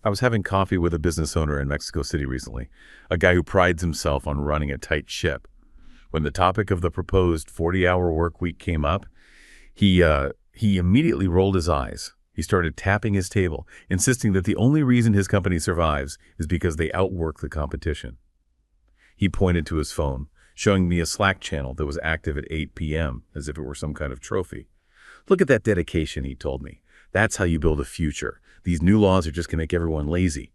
I was having coffee with a business owner in Mexico City recently, a guy who prides himself on running a tight ship. When the topic of the proposed 40-hour work week came up, he immediately rolled his eyes. He started tapping his table, insisting that the only reason his company survives is because they outwork the competition. He pointed to his phone, showing me a Slack channel that was active at 8 p.m., as if it were some kind of trophy. "Look at that dedication," he told me. "That's how you build a future. These new laws are just going to make everyone lazy."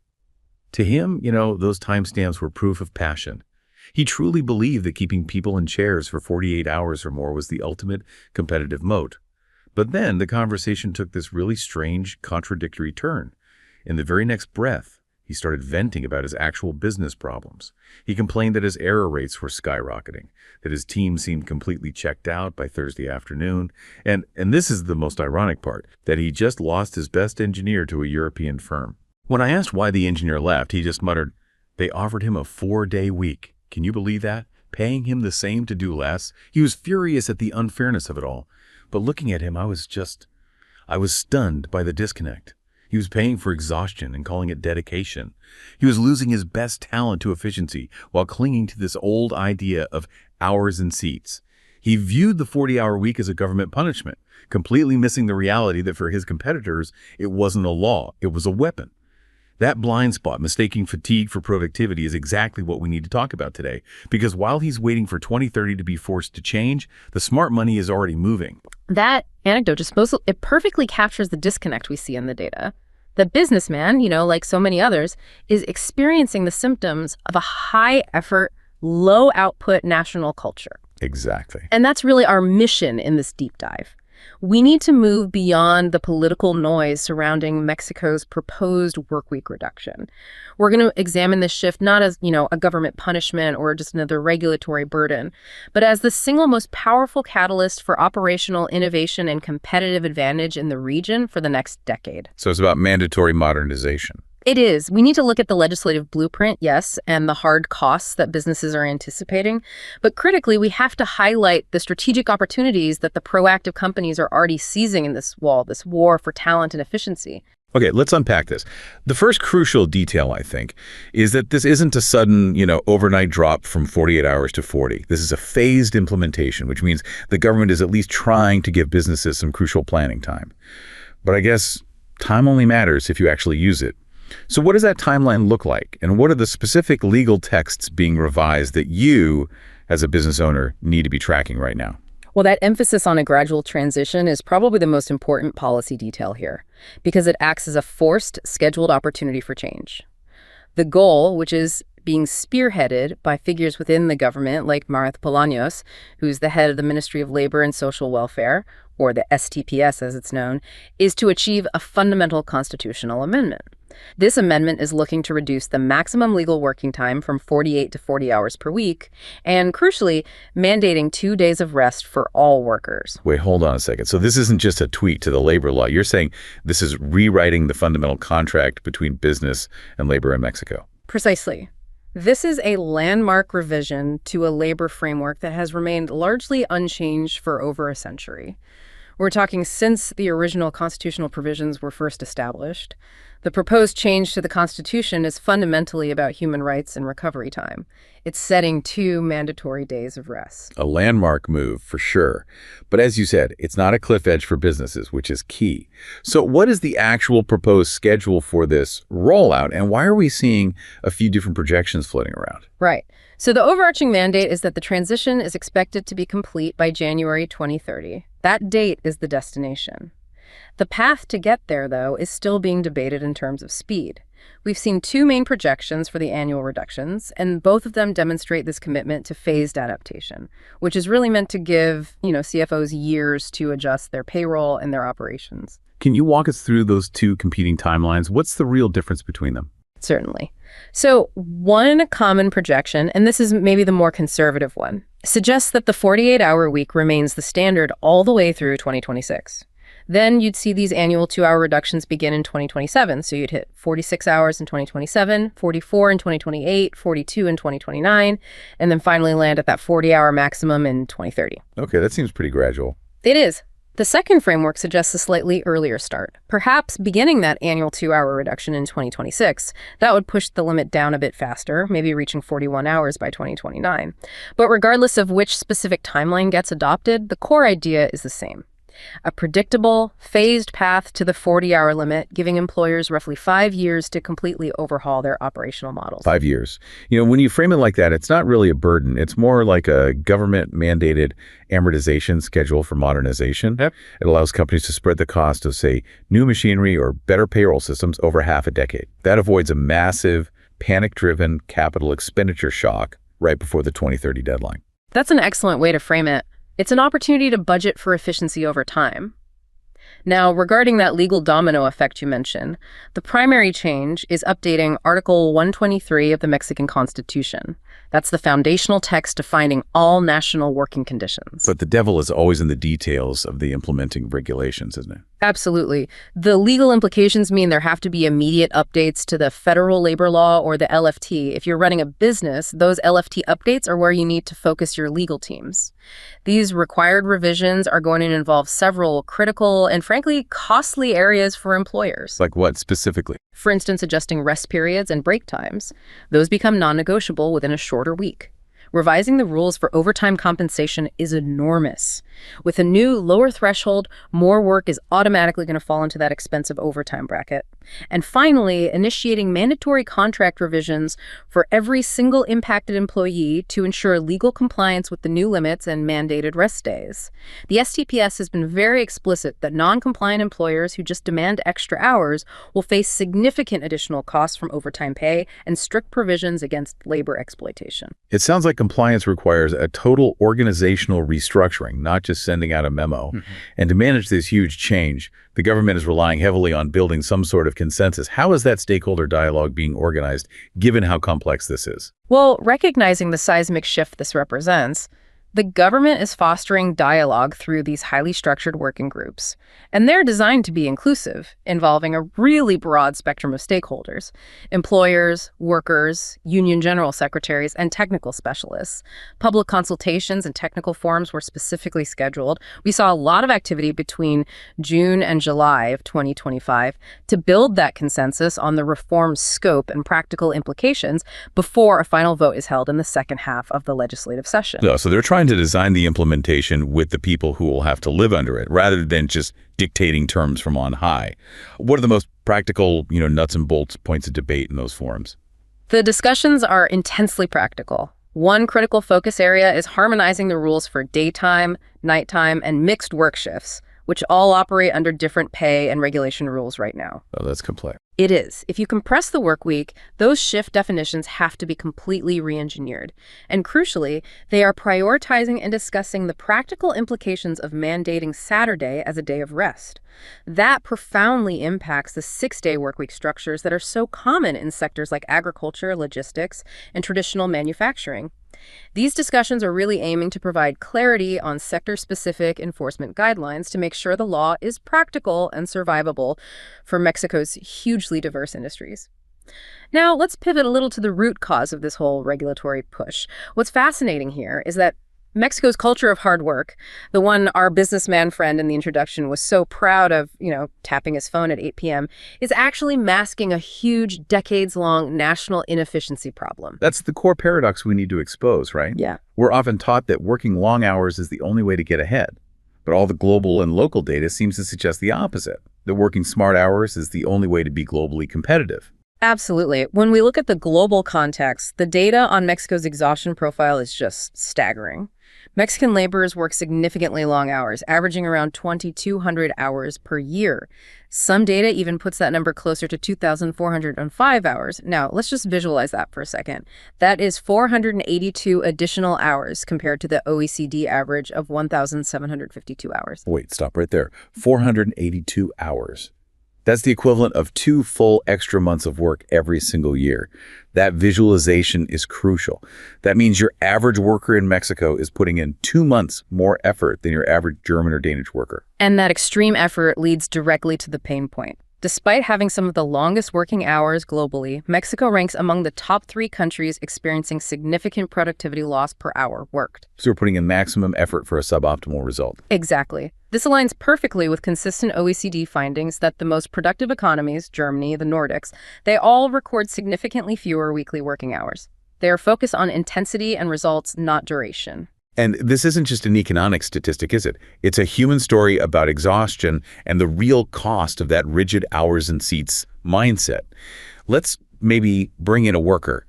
To him, those timestamps were proof of passion. He truly believed that keeping people in chairs for 48 hours or more was the ultimate competitive moat. But then the conversation took this really strange, contradictory turn. In the very next breath, he started venting about his actual business problems. He complained that his error rates were skyrocketing, that his team seemed completely checked out by Thursday afternoon, and this is the most ironic part, that he just lost his best engineer to a European firm. When I asked why the engineer left, he just muttered, "They offered him a 4-day week. Can you believe that? Paying him the same to do less?" He was furious at the unfairness of it all. But looking at him, I was stunned by the disconnect. He was paying for exhaustion and calling it dedication. He was losing his best talent to efficiency while clinging to this old idea of hours and seats. He viewed the 40-hour week as a government punishment, completely missing the reality that for his competitors, it wasn't a law, it was a weapon. That blind spot, mistaking fatigue for productivity, is exactly what we need to talk about today. Because while he's waiting for 2030 to be forced to change, the smart money is already moving. That anecdote it perfectly captures the disconnect we see in the data. The businessman, like so many others, is experiencing the symptoms of a high-effort, low-output national culture. Exactly. And that's really our mission in this deep dive. We need to move beyond the political noise surrounding Mexico's proposed workweek reduction. We're going to examine this shift not as, a government punishment or just another regulatory burden, but as the single most powerful catalyst for operational innovation and competitive advantage in the region for the next decade. So it's about mandatory modernization. It is. We need to look at the legislative blueprint, yes, and the hard costs that businesses are anticipating. But critically, we have to highlight the strategic opportunities that the proactive companies are already seizing in this war for talent and efficiency. Okay, let's unpack this. The first crucial detail, I think, is that this isn't a sudden, overnight drop from 48 hours to 40. This is a phased implementation, which means the government is at least trying to give businesses some crucial planning time. But I guess time only matters if you actually use it. So what does that timeline look like? And what are the specific legal texts being revised that you, as a business owner, need to be tracking right now? Well, that emphasis on a gradual transition is probably the most important policy detail here, because it acts as a forced, scheduled opportunity for change. The goal, which is being spearheaded by figures within the government like Marith Bolaños, who's the head of the Ministry of Labor and Social Welfare, or the STPS as it's known, is to achieve a fundamental constitutional amendment. This amendment is looking to reduce the maximum legal working time from 48 to 40 hours per week, and crucially, mandating 2 days of rest for all workers. Wait, hold on a second. So this isn't just a tweak to the labor law. You're saying this is rewriting the fundamental contract between business and labor in Mexico. Precisely. This is a landmark revision to a labor framework that has remained largely unchanged for over a century. We're talking since the original constitutional provisions were first established. The proposed change to the Constitution is fundamentally about human rights and recovery time. It's setting 2 mandatory days of rest. A landmark move, for sure. But as you said, it's not a cliff edge for businesses, which is key. So what is the actual proposed schedule for this rollout, and why are we seeing a few different projections floating around? Right. So the overarching mandate is that the transition is expected to be complete by January 2030. That date is the destination. The path to get there, though, is still being debated in terms of speed. We've seen 2 main projections for the annual reductions, and both of them demonstrate this commitment to phased adaptation, which is really meant to give, CFOs years to adjust their payroll and their operations. Can you walk us through those 2 competing timelines? What's the real difference between them? Certainly. So one common projection, and this is maybe the more conservative one, suggests that the 48-hour week remains the standard all the way through 2026. Then you'd see these annual 2-hour reductions begin in 2027. So you'd hit 46 hours in 2027, 44 in 2028, 42 in 2029, and then finally land at that 40-hour maximum in 2030. Okay, that seems pretty gradual. It is. The second framework suggests a slightly earlier start, perhaps beginning that annual 2-hour reduction in 2026. That would push the limit down a bit faster, maybe reaching 41 hours by 2029. But regardless of which specific timeline gets adopted, the core idea is the same. A predictable, phased path to the 40-hour limit, giving employers roughly 5 years to completely overhaul their operational models. 5 years. When you frame it like that, it's not really a burden. It's more like a government-mandated amortization schedule for modernization. Yep. It allows companies to spread the cost of, say, new machinery or better payroll systems over half a decade. That avoids a massive, panic-driven capital expenditure shock right before the 2030 deadline. That's an excellent way to frame it. It's an opportunity to budget for efficiency over time. Now, regarding that legal domino effect you mentioned, the primary change is updating Article 123 of the Mexican Constitution. That's the foundational text defining all national working conditions. But the devil is always in the details of the implementing regulations, isn't it? Absolutely. The legal implications mean there have to be immediate updates to the federal labor law or the LFT. If you're running a business, those LFT updates are where you need to focus your legal teams. These required revisions are going to involve several critical and frankly costly areas for employers. Like what specifically? For instance, adjusting rest periods and break times. Those become non-negotiable within a shorter week. Revising the rules for overtime compensation is enormous. With a new lower threshold, more work is automatically going to fall into that expensive overtime bracket. And finally, initiating mandatory contract revisions for every single impacted employee to ensure legal compliance with the new limits and mandated rest days. The STPS has been very explicit that non-compliant employers who just demand extra hours will face significant additional costs from overtime pay and strict provisions against labor exploitation. It sounds like compliance requires a total organizational restructuring, not just sending out a memo. And to manage this huge change, the government is relying heavily on building some sort of consensus. How is that stakeholder dialogue being organized, given how complex this is? Well, recognizing the seismic shift this represents, the government is fostering dialogue through these highly structured working groups. And they're designed to be inclusive, involving a really broad spectrum of stakeholders: employers, workers, union general secretaries, and technical specialists. Public consultations and technical forums were specifically scheduled. We saw a lot of activity between June and July of 2025 to build that consensus on the reform's scope and practical implications before a final vote is held in the second half of the legislative session. No, so they're trying to design the implementation with the people who will have to live under it, rather than just dictating terms from on high. What are the most practical, nuts and bolts points of debate in those forums? The discussions are intensely practical. One critical focus area is harmonizing the rules for daytime, nighttime, and mixed work shifts, which all operate under different pay and regulation rules right now. Oh, that's complex. It is. If you compress the work week, those shift definitions have to be completely re-engineered. And crucially, they are prioritizing and discussing the practical implications of mandating Saturday as a day of rest. That profoundly impacts the 6-day workweek structures that are so common in sectors like agriculture, logistics, and traditional manufacturing. These discussions are really aiming to provide clarity on sector-specific enforcement guidelines to make sure the law is practical and survivable for Mexico's hugely diverse industries. Now, let's pivot a little to the root cause of this whole regulatory push. What's fascinating here is that Mexico's culture of hard work, the one our businessman friend in the introduction was so proud of, tapping his phone at 8 p.m., is actually masking a huge, decades-long national inefficiency problem. That's the core paradox we need to expose, right? Yeah. We're often taught that working long hours is the only way to get ahead. But all the global and local data seems to suggest the opposite, that working smart hours is the only way to be globally competitive. Absolutely. When we look at the global context, the data on Mexico's exhaustion profile is just staggering. Mexican laborers work significantly long hours, averaging around 2,200 hours per year. Some data even puts that number closer to 2,405 hours. Now, let's just visualize that for a second. That is 482 additional hours compared to the OECD average of 1,752 hours. Wait, stop right there. 482 hours. That's the equivalent of 2 full extra months of work every single year. That visualization is crucial. That means your average worker in Mexico is putting in 2 months more effort than your average German or Danish worker. And that extreme effort leads directly to the pain point: Despite having some of the longest working hours globally, Mexico ranks among the top 3 countries experiencing significant productivity loss per hour worked. So we're putting in maximum effort for a suboptimal result. Exactly. This aligns perfectly with consistent OECD findings that the most productive economies, Germany, the Nordics, they all record significantly fewer weekly working hours. They are focused on intensity and results, not duration. And this isn't just an economic statistic, is it? It's a human story about exhaustion and the real cost of that rigid hours and seats mindset. Let's maybe bring in a worker,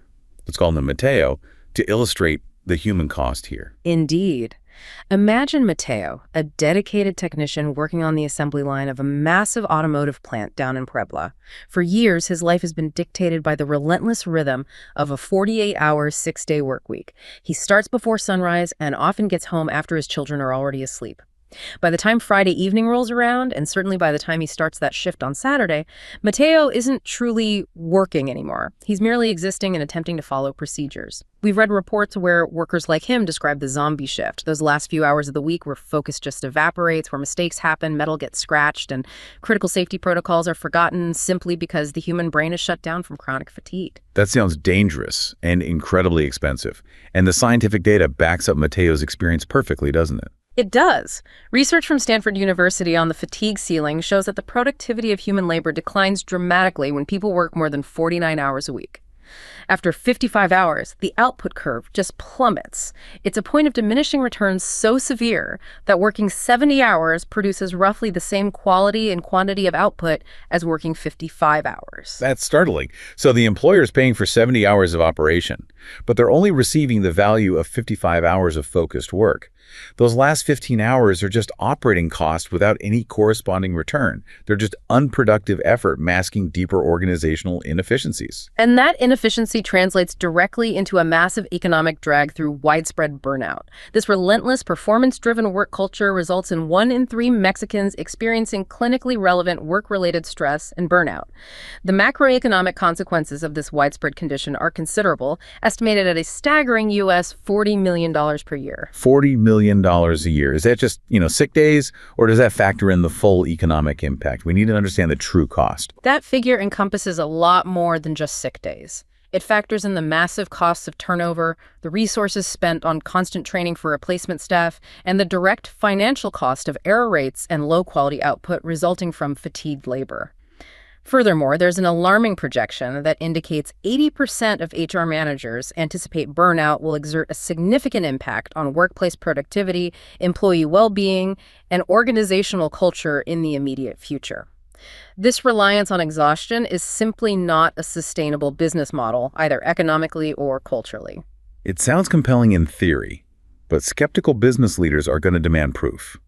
let's call him Mateo, to illustrate the human cost here. Indeed. Imagine Mateo, a dedicated technician working on the assembly line of a massive automotive plant down in Puebla. For years, his life has been dictated by the relentless rhythm of a 48-hour, 6-day work week. He starts before sunrise and often gets home after his children are already asleep. By the time Friday evening rolls around, and certainly by the time he starts that shift on Saturday, Mateo isn't truly working anymore. He's merely existing and attempting to follow procedures. We've read reports where workers like him describe the zombie shift, those last few hours of the week where focus just evaporates, where mistakes happen, metal gets scratched, and critical safety protocols are forgotten simply because the human brain is shut down from chronic fatigue. That sounds dangerous and incredibly expensive. And the scientific data backs up Mateo's experience perfectly, doesn't it? It does. Research from Stanford University on the fatigue ceiling shows that the productivity of human labor declines dramatically when people work more than 49 hours a week. After 55 hours, the output curve just plummets. It's a point of diminishing returns so severe that working 70 hours produces roughly the same quality and quantity of output as working 55 hours. That's startling. So the employer is paying for 70 hours of operation, but they're only receiving the value of 55 hours of focused work. Those last 15 hours are just operating costs without any corresponding return. They're just unproductive effort masking deeper organizational inefficiencies. And that inefficiency translates directly into a massive economic drag through widespread burnout. This relentless, performance-driven work culture results in 1 in 3 Mexicans experiencing clinically relevant work-related stress and burnout. The macroeconomic consequences of this widespread condition are considerable, estimated at a staggering U.S. $40 million per year. $40 million a year. Is that just, sick days, or does that factor in the full economic impact? We need to understand the true cost. That figure encompasses a lot more than just sick days. It factors in the massive costs of turnover, the resources spent on constant training for replacement staff, and the direct financial cost of error rates and low-quality output resulting from fatigued labor. Furthermore, there's an alarming projection that indicates 80% of HR managers anticipate burnout will exert a significant impact on workplace productivity, employee well-being, and organizational culture in the immediate future. This reliance on exhaustion is simply not a sustainable business model, either economically or culturally. It sounds compelling in theory, but skeptical business leaders are going to demand proof.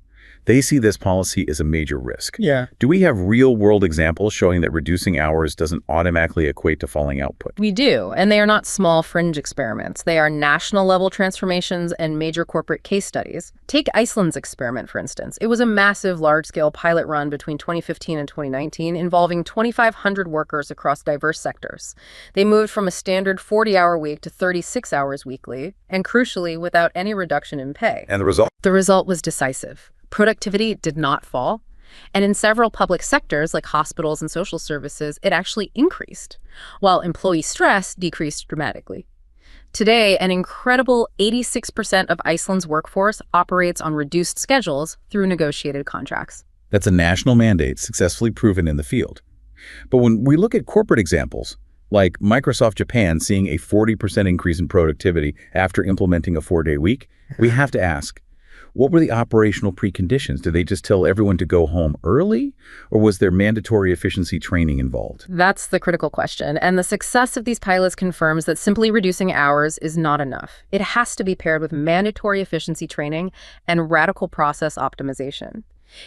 They see this policy as a major risk. Yeah. Do we have real-world examples showing that reducing hours doesn't automatically equate to falling output? We do, and they are not small fringe experiments. They are national-level transformations and major corporate case studies. Take Iceland's experiment, for instance. It was a massive, large-scale pilot run between 2015 and 2019 involving 2,500 workers across diverse sectors. They moved from a standard 40-hour week to 36 hours weekly, and crucially, without any reduction in pay. And the result? The result was decisive. Productivity did not fall, and in several public sectors like hospitals and social services, it actually increased, while employee stress decreased dramatically. Today, an incredible 86% of Iceland's workforce operates on reduced schedules through negotiated contracts. That's a national mandate successfully proven in the field. But when we look at corporate examples, like Microsoft Japan seeing a 40% increase in productivity after implementing a 4-day week, we have to ask, what were the operational preconditions? Did they just tell everyone to go home early, or was there mandatory efficiency training involved? That's the critical question, and the success of these pilots confirms that simply reducing hours is not enough. It has to be paired with mandatory efficiency training and radical process optimization.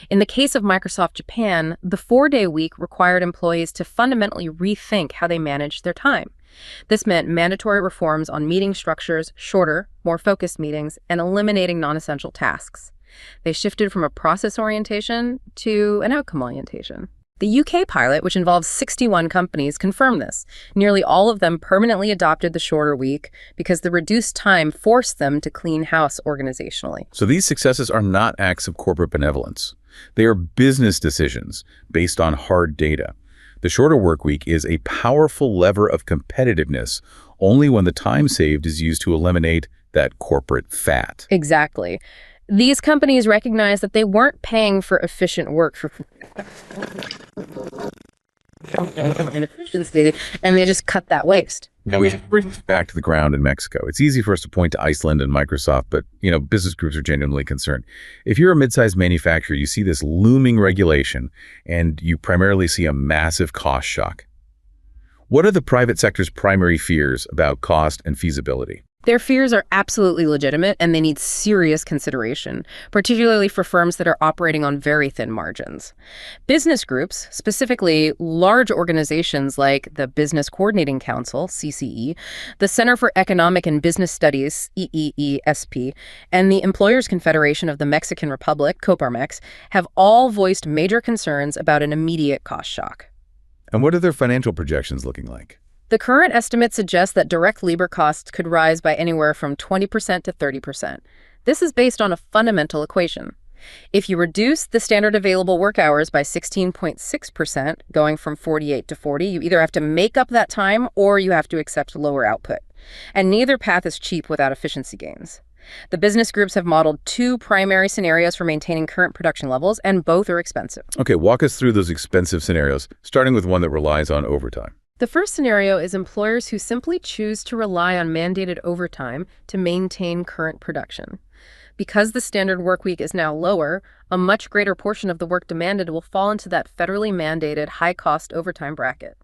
In the case of Microsoft Japan, the 4-day week required employees to fundamentally rethink how they managed their time. This meant mandatory reforms on meeting structures, shorter, more focused meetings, and eliminating non-essential tasks. They shifted from a process orientation to an outcome orientation. The UK pilot, which involves 61 companies, confirmed this. Nearly all of them permanently adopted the shorter week because the reduced time forced them to clean house organizationally. So these successes are not acts of corporate benevolence. They are business decisions based on hard data. The shorter work week is a powerful lever of competitiveness only when the time saved is used to eliminate that corporate fat. Exactly. These companies recognize that they weren't paying for efficient work for inefficiency, and they just cut that waste. Now we bring this back to the ground in Mexico. It's easy for us to point to Iceland and Microsoft, but business groups are genuinely concerned. If you're a mid-sized manufacturer, you see this looming regulation, and you primarily see a massive cost shock. What are the private sector's primary fears about cost and feasibility? Their fears are absolutely legitimate, and they need serious consideration, particularly for firms that are operating on very thin margins. Business groups, specifically large organizations like the Business Coordinating Council, CCE, the Center for Economic and Business Studies, EEESP, and the Employers Confederation of the Mexican Republic, Coparmex, have all voiced major concerns about an immediate cost shock. And what are their financial projections looking like? The current estimates suggest that direct labor costs could rise by anywhere from 20% to 30%. This is based on a fundamental equation. If you reduce the standard available work hours by 16.6%, going from 48 to 40, you either have to make up that time or you have to accept lower output. And neither path is cheap without efficiency gains. The business groups have modeled two primary scenarios for maintaining current production levels, and both are expensive. Okay, walk us through those expensive scenarios, starting with one that relies on overtime. The first scenario is employers who simply choose to rely on mandated overtime to maintain current production. Because the standard work week is now lower, a much greater portion of the work demanded will fall into that federally mandated high-cost overtime bracket.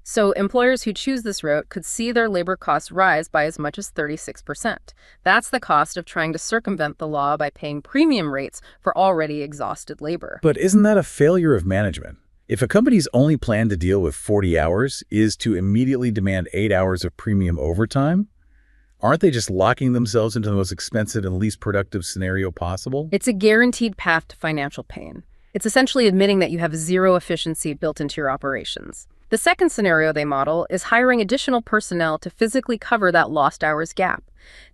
So employers who choose this route could see their labor costs rise by as much as 36%. That's the cost of trying to circumvent the law by paying premium rates for already exhausted labor. But isn't that a failure of management? If a company's only plan to deal with 40 hours is to immediately demand 8 hours of premium overtime, aren't they just locking themselves into the most expensive and least productive scenario possible? It's a guaranteed path to financial pain. It's essentially admitting that you have zero efficiency built into your operations. The second scenario they model is hiring additional personnel to physically cover that lost hours gap.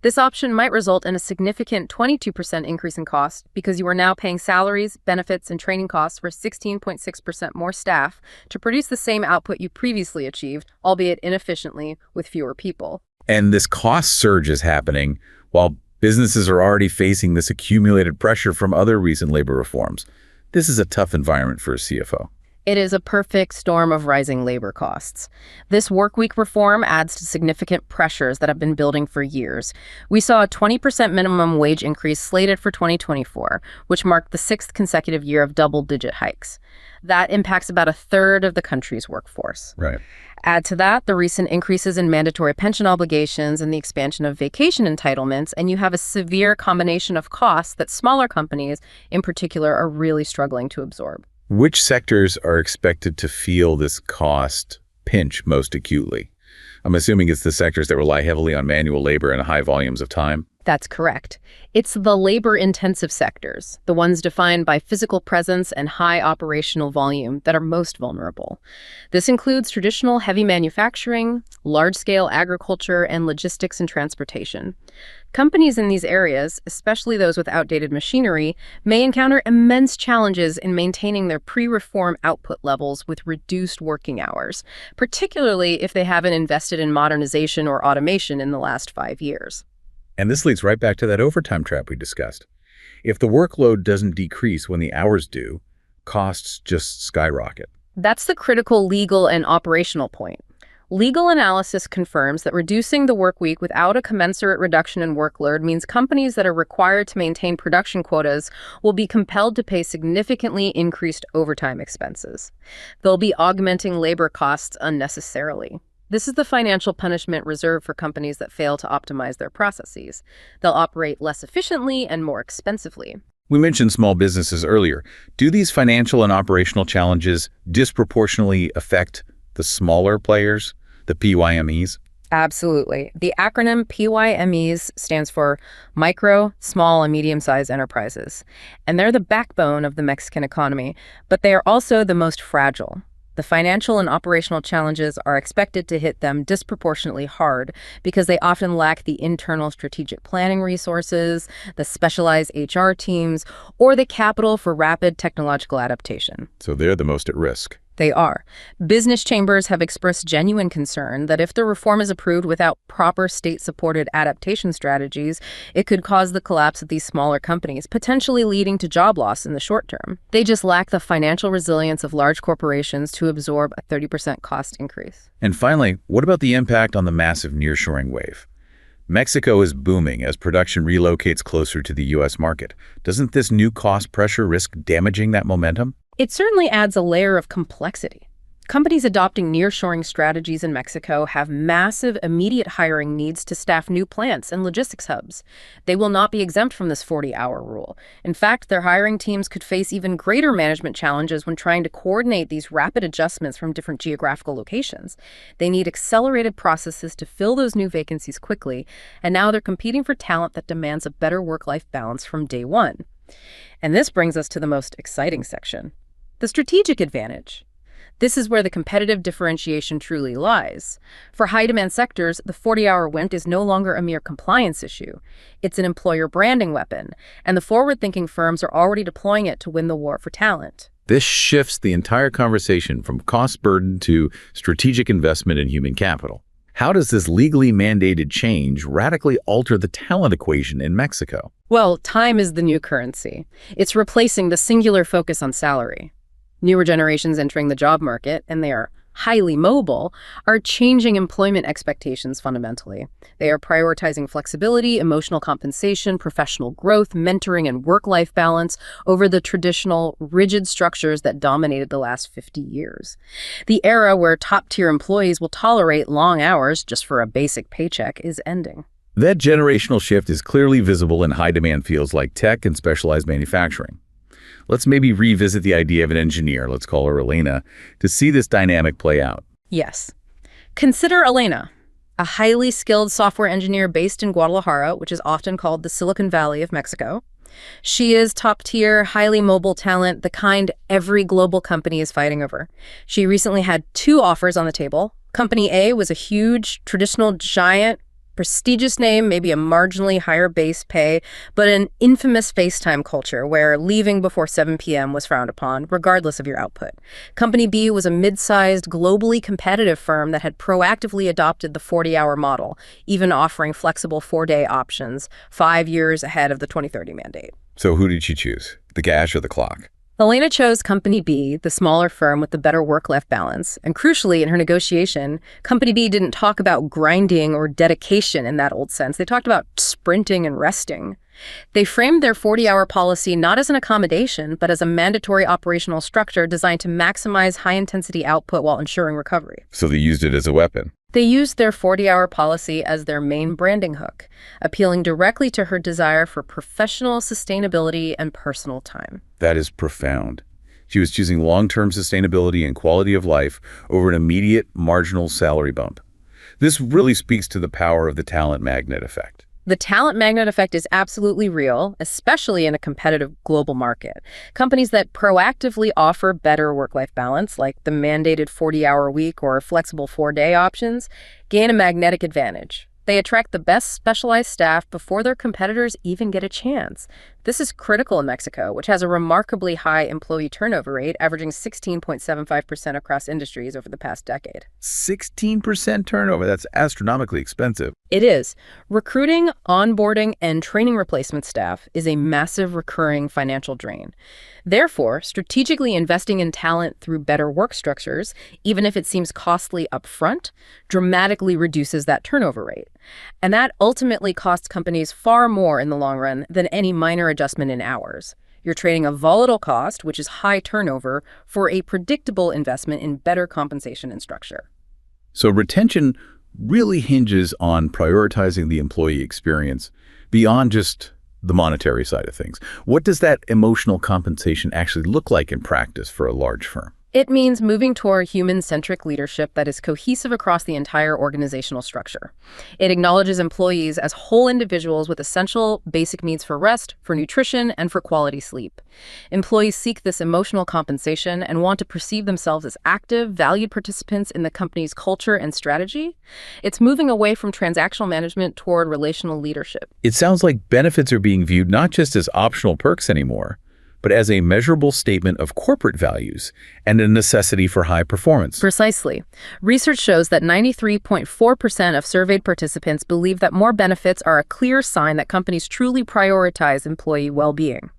This option might result in a significant 22% increase in cost because you are now paying salaries, benefits, and training costs for 16.6% more staff to produce the same output you previously achieved, albeit inefficiently, with fewer people. And this cost surge is happening while businesses are already facing this accumulated pressure from other recent labor reforms. This is a tough environment for a CFO. It is a perfect storm of rising labor costs. This workweek reform adds to significant pressures that have been building for years. We saw a 20% minimum wage increase slated for 2024, which marked the sixth consecutive year of double-digit hikes. That impacts about a third of the country's workforce. Right. Add to that the recent increases in mandatory pension obligations and the expansion of vacation entitlements, and you have a severe combination of costs that smaller companies, in particular, are really struggling to absorb. Which sectors are expected to feel this cost pinch most acutely? I'm assuming it's the sectors that rely heavily on manual labor and high volumes of time. That's correct. It's the labor-intensive sectors, the ones defined by physical presence and high operational volume, that are most vulnerable. This includes traditional heavy manufacturing, large-scale agriculture, and logistics and transportation. Companies in these areas, especially those with outdated machinery, may encounter immense challenges in maintaining their pre-reform output levels with reduced working hours, particularly if they haven't invested in modernization or automation in the last 5 years. And this leads right back to that overtime trap we discussed. If the workload doesn't decrease when the hours do, costs just skyrocket. That's the critical legal and operational point. Legal analysis confirms that reducing the work week without a commensurate reduction in workload means companies that are required to maintain production quotas will be compelled to pay significantly increased overtime expenses. They'll be augmenting labor costs unnecessarily. This is the financial punishment reserved for companies that fail to optimize their processes. They'll operate less efficiently and more expensively. We mentioned small businesses earlier. Do these financial and operational challenges disproportionately affect the smaller players, the PYMEs? Absolutely. The acronym PYMEs stands for Micro, Small, and Medium-Sized Enterprises. And they're the backbone of the Mexican economy, but they are also the most fragile. The financial and operational challenges are expected to hit them disproportionately hard because they often lack the internal strategic planning resources, the specialized HR teams, or the capital for rapid technological adaptation. So they're the most at risk. They are. Business chambers have expressed genuine concern that if the reform is approved without proper state-supported adaptation strategies, it could cause the collapse of these smaller companies, potentially leading to job loss in the short term. They just lack the financial resilience of large corporations to absorb a 30% cost increase. And finally, what about the impact on the massive nearshoring wave? Mexico is booming as production relocates closer to the U.S. market. Doesn't this new cost pressure risk damaging that momentum? It certainly adds a layer of complexity. Companies adopting nearshoring strategies in Mexico have massive immediate hiring needs to staff new plants and logistics hubs. They will not be exempt from this 40-hour rule. In fact, their hiring teams could face even greater management challenges when trying to coordinate these rapid adjustments from different geographical locations. They need accelerated processes to fill those new vacancies quickly, and now they're competing for talent that demands a better work-life balance from day one. And this brings us to the most exciting section. The strategic advantage. This is where the competitive differentiation truly lies. For high-demand sectors, the 40-hour week is no longer a mere compliance issue. It's an employer branding weapon, and the forward-thinking firms are already deploying it to win the war for talent. This shifts the entire conversation from cost burden to strategic investment in human capital. How does this legally mandated change radically alter the talent equation in Mexico? Well, time is the new currency. It's replacing the singular focus on salary. Newer generations entering the job market, and they are highly mobile, are changing employment expectations fundamentally. They are prioritizing flexibility, emotional compensation, professional growth, mentoring, and work-life balance over the traditional, rigid structures that dominated the last 50 years. The era where top-tier employees will tolerate long hours just for a basic paycheck is ending. That generational shift is clearly visible in high-demand fields like tech and specialized manufacturing. Let's maybe revisit the idea of an engineer, let's call her Elena, to see this dynamic play out. Yes. Consider Elena, a highly skilled software engineer based in Guadalajara, which is often called the Silicon Valley of Mexico. She is top-tier, highly mobile talent, the kind every global company is fighting over. She recently had 2 offers on the table. Company A was a huge, traditional giant, prestigious name, maybe a marginally higher base pay, but an infamous FaceTime culture where leaving before 7 p.m. was frowned upon, regardless of your output. Company B was a mid-sized, globally competitive firm that had proactively adopted the 40-hour model, even offering flexible 4-day options 5 years ahead of the 2030 mandate. So who did she choose? The cash or the clock? Elena chose Company B, the smaller firm with the better work-life balance. And crucially, in her negotiation, Company B didn't talk about grinding or dedication in that old sense. They talked about sprinting and resting. They framed their 40-hour policy not as an accommodation, but as a mandatory operational structure designed to maximize high-intensity output while ensuring recovery. So they used it as a weapon. They used their 40-hour policy as their main branding hook, appealing directly to her desire for professional sustainability and personal time. That is profound. She was choosing long-term sustainability and quality of life over an immediate marginal salary bump. This really speaks to the power of the talent magnet effect. The talent magnet effect is absolutely real, especially in a competitive global market. Companies that proactively offer better work-life balance, like the mandated 40-hour week or flexible 4-day options, gain a magnetic advantage. They attract the best specialized staff before their competitors even get a chance. This is critical in Mexico, which has a remarkably high employee turnover rate, averaging 16.75% across industries over the past decade. 16% turnover, that's astronomically expensive. It is. Recruiting, onboarding, and training replacement staff is a massive recurring financial drain. Therefore, strategically investing in talent through better work structures, even if it seems costly upfront, dramatically reduces that turnover rate. And that ultimately costs companies far more in the long run than any minor adjustment in hours. You're trading a volatile cost, which is high turnover, for a predictable investment in better compensation and structure. So retention really hinges on prioritizing the employee experience beyond just the monetary side of things. What does that emotional compensation actually look like in practice for a large firm? It means moving toward human-centric leadership that is cohesive across the entire organizational structure. It acknowledges employees as whole individuals with essential basic needs for rest, for nutrition, and for quality sleep. Employees seek this emotional compensation and want to perceive themselves as active, valued participants in the company's culture and strategy. It's moving away from transactional management toward relational leadership. It sounds like benefits are being viewed not just as optional perks anymore, but as a measurable statement of corporate values and a necessity for high performance. Precisely. Research shows that 93.4% of surveyed participants believe that more benefits are a clear sign that companies truly prioritize employee well-being.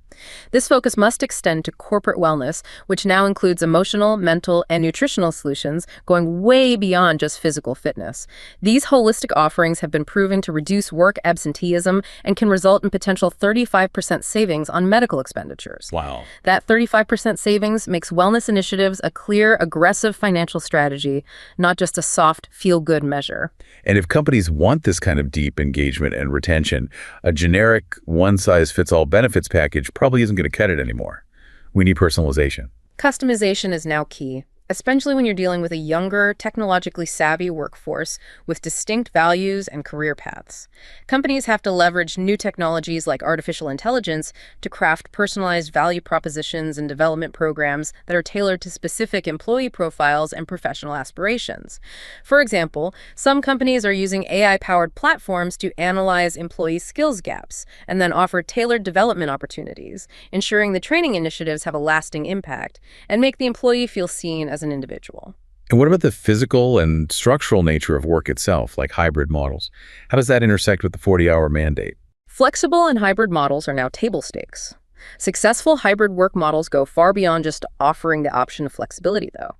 This focus must extend to corporate wellness, which now includes emotional, mental, and nutritional solutions, going way beyond just physical fitness. These holistic offerings have been proven to reduce work absenteeism and can result in potential 35% savings on medical expenditures. Wow. That 35% savings makes wellness initiatives a clear, aggressive financial strategy, not just a soft, feel-good measure. And if companies want this kind of deep engagement and retention, a generic one-size-fits-all benefits package probably isn't going to cut it anymore. We need personalization. Customization is now key, especially when you're dealing with a younger, technologically savvy workforce with distinct values and career paths. Companies have to leverage new technologies like artificial intelligence to craft personalized value propositions and development programs that are tailored to specific employee profiles and professional aspirations. For example, some companies are using AI-powered platforms to analyze employee skills gaps and then offer tailored development opportunities, ensuring the training initiatives have a lasting impact and make the employee feel seen as an individual. And what about the physical and structural nature of work itself, like hybrid models? How does that intersect with the 40-hour mandate? Flexible and hybrid models are now table stakes. Successful hybrid work models go far beyond just offering the option of flexibility, though.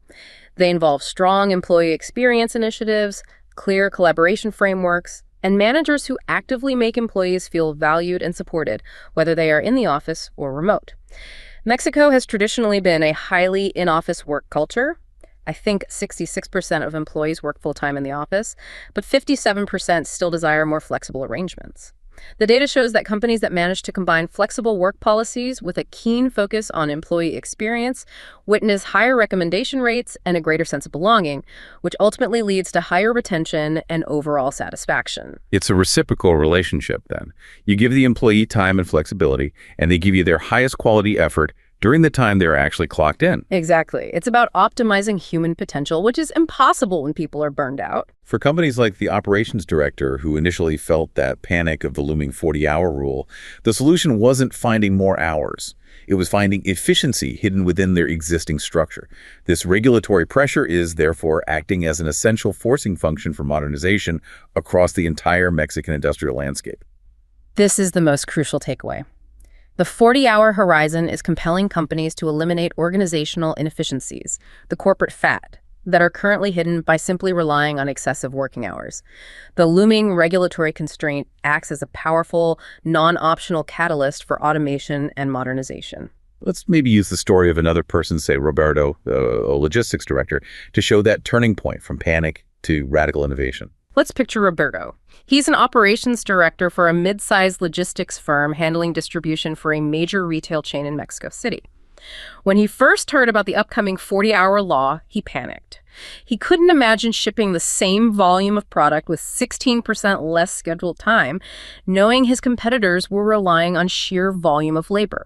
They involve strong employee experience initiatives, clear collaboration frameworks, and managers who actively make employees feel valued and supported, whether they are in the office or remote. Mexico has traditionally been a highly in-office work culture. I think 66% of employees work full-time in the office, but 57% still desire more flexible arrangements. The data shows that companies that manage to combine flexible work policies with a keen focus on employee experience witness higher recommendation rates and a greater sense of belonging, which ultimately leads to higher retention and overall satisfaction. It's a reciprocal relationship then. You give the employee time and flexibility, and they give you their highest quality effort during the time they're actually clocked in. Exactly. It's about optimizing human potential, which is impossible when people are burned out. For companies like the operations director who initially felt that panic of the looming 40-hour rule, the solution wasn't finding more hours. It was finding efficiency hidden within their existing structure. This regulatory pressure is therefore acting as an essential forcing function for modernization across the entire Mexican industrial landscape. This is the most crucial takeaway. The 40-hour horizon is compelling companies to eliminate organizational inefficiencies, the corporate fat, that are currently hidden by simply relying on excessive working hours. The looming regulatory constraint acts as a powerful, non-optional catalyst for automation and modernization. Let's maybe use the story of another person, say Roberto, a logistics director, to show that turning point from panic to radical innovation. Let's picture Roberto. He's an operations director for a mid-sized logistics firm handling distribution for a major retail chain in Mexico City. When he first heard about the upcoming 40-hour law, he panicked. He couldn't imagine shipping the same volume of product with 16% less scheduled time, knowing his competitors were relying on sheer volume of labor.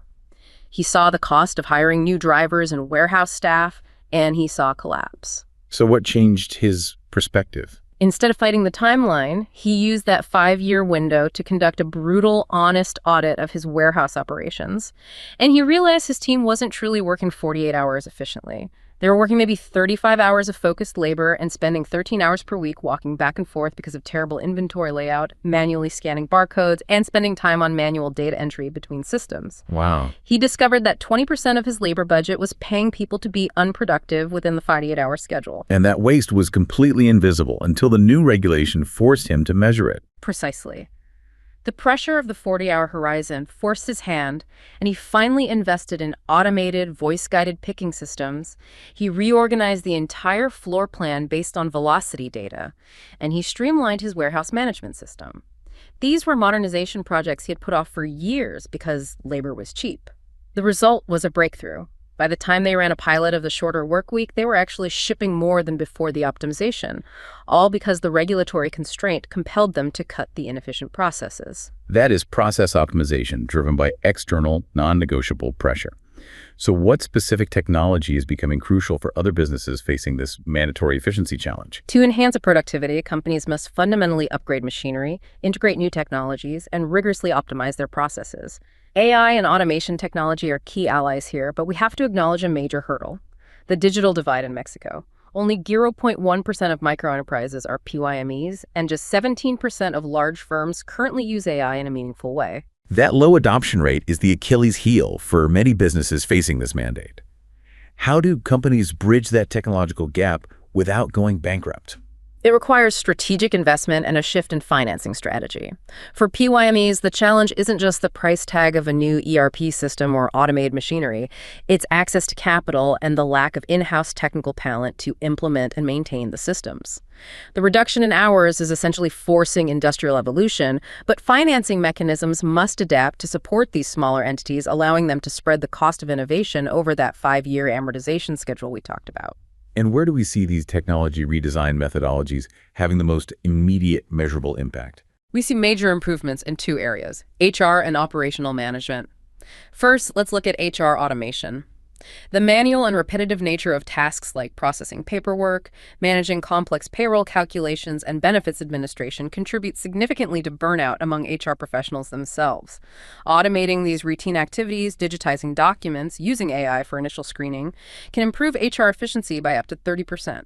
He saw the cost of hiring new drivers and warehouse staff, and he saw collapse. So what changed his perspective? Instead of fighting the timeline, he used that 5-year window to conduct a brutal, honest audit of his warehouse operations. And he realized his team wasn't truly working 48 hours efficiently. They were working maybe 35 hours of focused labor and spending 13 hours per week walking back and forth because of terrible inventory layout, manually scanning barcodes, and spending time on manual data entry between systems. Wow. He discovered that 20% of his labor budget was paying people to be unproductive within the 48-hour schedule. And that waste was completely invisible until the new regulation forced him to measure it. Precisely. The pressure of the 40-hour horizon forced his hand, and he finally invested in automated, voice-guided picking systems. He reorganized the entire floor plan based on velocity data, and he streamlined his warehouse management system. These were modernization projects he had put off for years because labor was cheap. The result was a breakthrough. By the time they ran a pilot of the shorter work week, they were actually shipping more than before the optimization, all because the regulatory constraint compelled them to cut the inefficient processes. That is process optimization driven by external, non-negotiable pressure. So what specific technology is becoming crucial for other businesses facing this mandatory efficiency challenge? To enhance productivity, companies must fundamentally upgrade machinery, integrate new technologies, and rigorously optimize their processes. AI and automation technology are key allies here, but we have to acknowledge a major hurdle: the digital divide in Mexico. Only 0.1% of microenterprises are PYMEs, and just 17% of large firms currently use AI in a meaningful way. That low adoption rate is the Achilles heel for many businesses facing this mandate. How do companies bridge that technological gap without going bankrupt? It requires strategic investment and a shift in financing strategy. For PYMEs, the challenge isn't just the price tag of a new ERP system or automated machinery, it's access to capital and the lack of in-house technical talent to implement and maintain the systems. The reduction in hours is essentially forcing industrial evolution, but financing mechanisms must adapt to support these smaller entities, allowing them to spread the cost of innovation over that 5-year amortization schedule we talked about. And where do we see these technology redesign methodologies having the most immediate measurable impact? We see major improvements in 2 areas: HR and operational management. First, let's look at HR automation. The manual and repetitive nature of tasks like processing paperwork, managing complex payroll calculations, and benefits administration contribute significantly to burnout among HR professionals themselves. Automating these routine activities, digitizing documents, using AI for initial screening, can improve HR efficiency by up to 30%.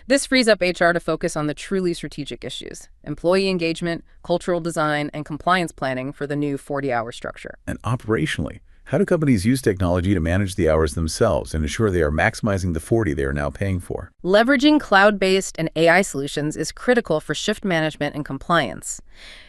This frees up HR to focus on the truly strategic issues: employee engagement, cultural design, and compliance planning for the new 40-hour structure. And operationally, how do companies use technology to manage the hours themselves and ensure they are maximizing the 40 they are now paying for? Leveraging cloud-based and AI solutions is critical for shift management and compliance.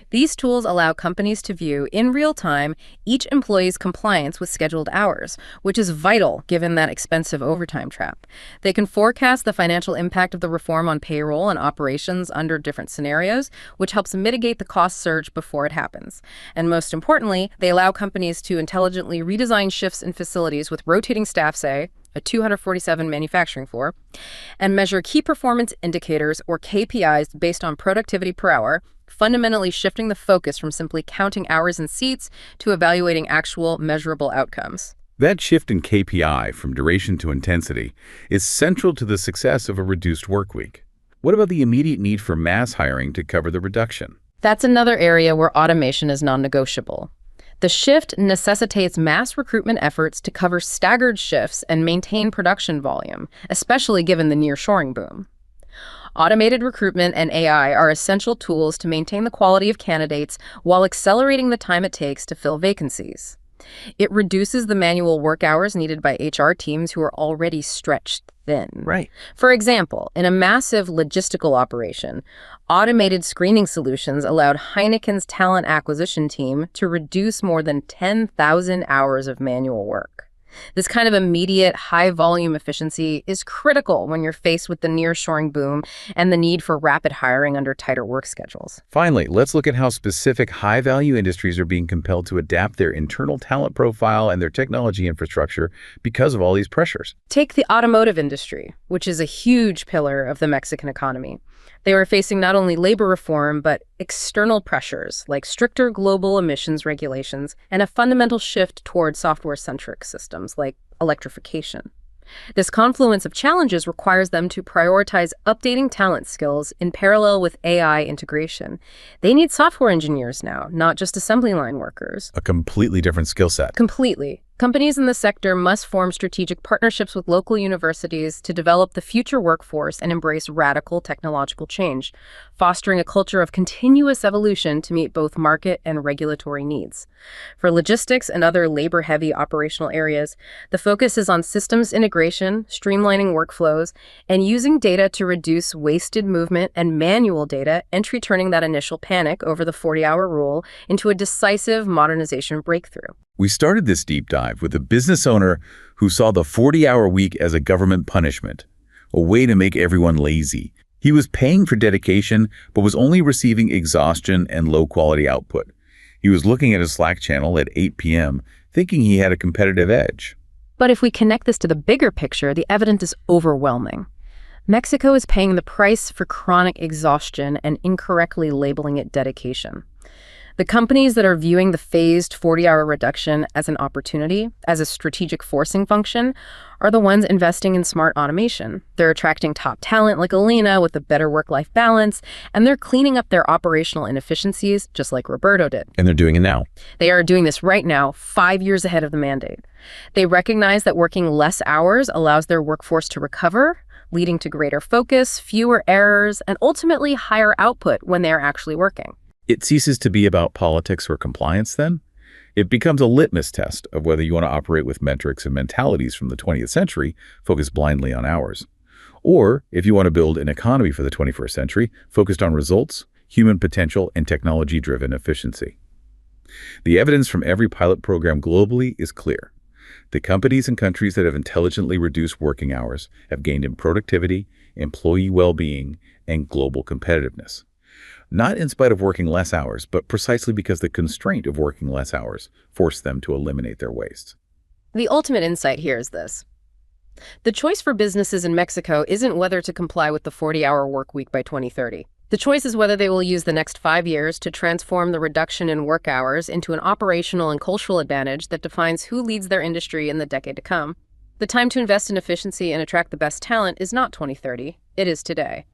These tools allow companies to view, in real time, each employee's compliance with scheduled hours, which is vital given that expensive overtime trap. They can forecast the financial impact of the reform on payroll and operations under different scenarios, which helps mitigate the cost surge before it happens. And most importantly, they allow companies to intelligently redesign shifts in facilities with rotating staff, say, a 247 manufacturing floor, and measure key performance indicators, or KPIs, based on productivity per hour, fundamentally shifting the focus from simply counting hours and seats to evaluating actual measurable outcomes. That shift in KPI from duration to intensity is central to the success of a reduced work week. What about the immediate need for mass hiring to cover the reduction? That's another area where automation is non-negotiable. The shift necessitates mass recruitment efforts to cover staggered shifts and maintain production volume, especially given the nearshoring boom. Automated recruitment and AI are essential tools to maintain the quality of candidates while accelerating the time it takes to fill vacancies. It reduces the manual work hours needed by HR teams who are already stretched thin. Right. For example, in a massive logistical operation, automated screening solutions allowed Heineken's talent acquisition team to reduce more than 10,000 hours of manual work. This kind of immediate, high-volume efficiency is critical when you're faced with the nearshoring boom and the need for rapid hiring under tighter work schedules. Finally, let's look at how specific high-value industries are being compelled to adapt their internal talent profile and their technology infrastructure because of all these pressures. Take the automotive industry, which is a huge pillar of the Mexican economy. They were facing not only labor reform, but external pressures like stricter global emissions regulations and a fundamental shift toward software-centric systems like electrification. This confluence of challenges requires them to prioritize updating talent skills in parallel with AI integration. They need software engineers now, not just assembly line workers. A completely different skill set. Completely. Companies in the sector must form strategic partnerships with local universities to develop the future workforce and embrace radical technological change, fostering a culture of continuous evolution to meet both market and regulatory needs. For logistics and other labor-heavy operational areas, the focus is on systems integration, streamlining workflows, and using data to reduce wasted movement and manual data, entry turning that initial panic over the 40-hour rule into a decisive modernization breakthrough. We started this deep dive with a business owner who saw the 40-hour week as a government punishment, a way to make everyone lazy. He was paying for dedication, but was only receiving exhaustion and low-quality output. He was looking at his Slack channel at 8 p.m., thinking he had a competitive edge. But if we connect this to the bigger picture, the evidence is overwhelming. Mexico is paying the price for chronic exhaustion and incorrectly labeling it dedication. The companies that are viewing the phased 40-hour reduction as an opportunity, as a strategic forcing function, are the ones investing in smart automation. They're attracting top talent like Alina with a better work-life balance, and they're cleaning up their operational inefficiencies just like Roberto did. And they're doing it now. They are doing this right now, 5 years ahead of the mandate. They recognize that working less hours allows their workforce to recover, leading to greater focus, fewer errors, and ultimately higher output when they are actually working. It ceases to be about politics or compliance then. It becomes a litmus test of whether you want to operate with metrics and mentalities from the 20th century focused blindly on hours, or if you want to build an economy for the 21st century focused on results, human potential, and technology-driven efficiency. The evidence from every pilot program globally is clear. The companies and countries that have intelligently reduced working hours have gained in productivity, employee well-being, and global competitiveness. Not in spite of working less hours, but precisely because the constraint of working less hours forced them to eliminate their waste. The ultimate insight here is this. The choice for businesses in Mexico isn't whether to comply with the 40-hour work week by 2030. The choice is whether they will use the next 5 years to transform the reduction in work hours into an operational and cultural advantage that defines who leads their industry in the decade to come. The time to invest in efficiency and attract the best talent is not 2030, it is today.